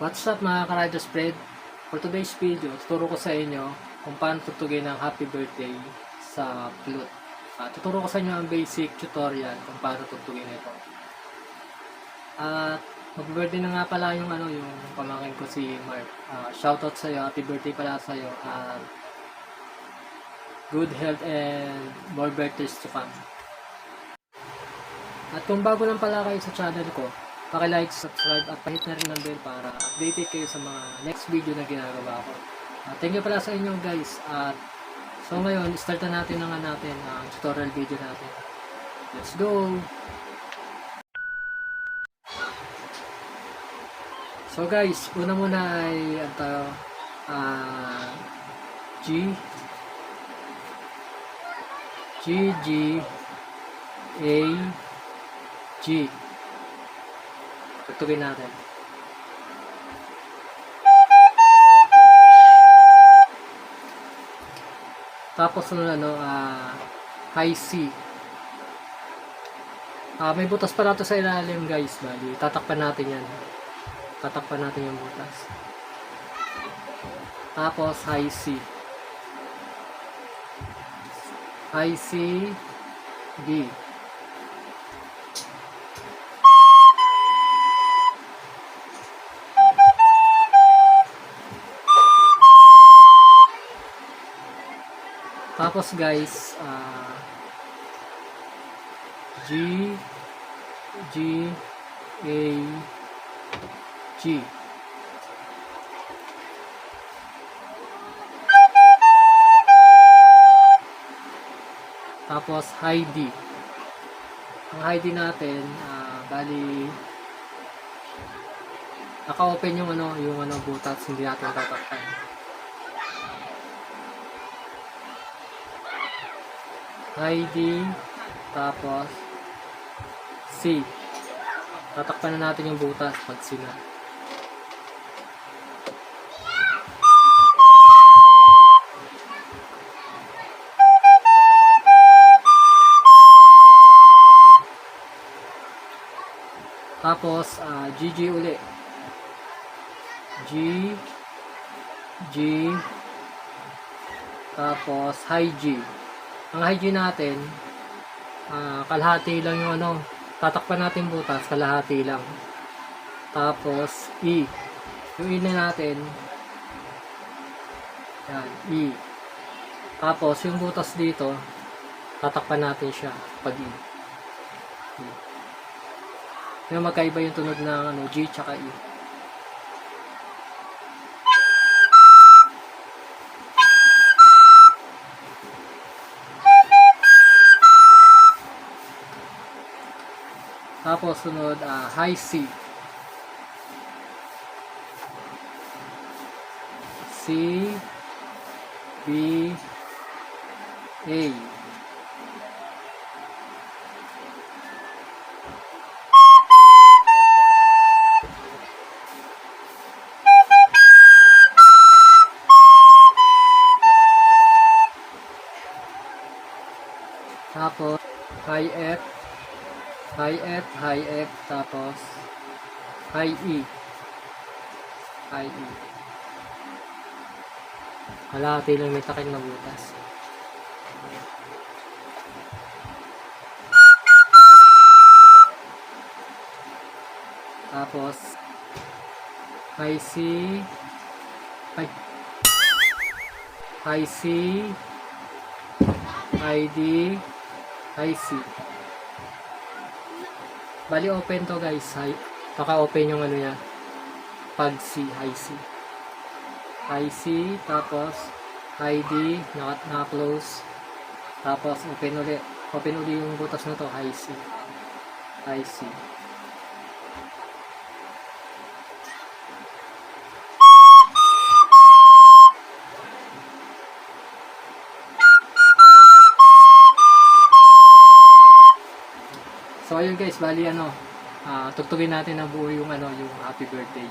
What's up mga ka-Radyo Spread? For today's video, tuturo ko sa inyo kung paano tutugin ang happy birthday sa flute. Tuturo ko sa inyo ang basic tutorial kung paano tutugin ito. At mag-birthday na nga pala yung pamangkin ko si Mark. Shoutout sa iyo, happy birthday pala sa iyo. Good health and more birthdays to come. At kung bago lang pala kayo sa channel ko, paki-like, subscribe at pahit na rin ng bell para updated kayo sa mga next video na ginagawa ko. Thank you pala sa inyo guys. At so ngayon, start na natin ang tutorial video natin. Let's go! So guys, una muna ay G, G, A, G. Tutugin natin. Tapos high C. May butas pala ito sa ilalim guys. Bali, tatakpan natin yan. Tatakpan natin yung butas. Tapos high C. High C, B. Tapos guys, G, A, G. Tapos high D. Ang high D natin, bali naka-open yung butas, hindi natin tatakpan. High D, tapos C. Tatakpan na natin yung butas pag C na. Tapos GG uli. G, tapos high G. Ang high G natin, kalahati lang yung tatakpan natin butas, kalahati lang. Tapos E. Yung E na natin, yan, E. Tapos yung butas dito, tatakpan natin siya pag E. Yung magkaiba yung tunog ng G tsaka E. Tapos sunod, high C. C, B, A. Tapos high F, high F, tapos high E. Kalahati lang may takil na butas. Tapos high C, high C, high D, high C. Bali open to guys, naka-open yung niya pag C, high C. High C, tapos high D, naka-close. Tapos open uli yung butas na to, high C. High C. So ayun guys, bali tugtugin natin na buo yung happy birthday.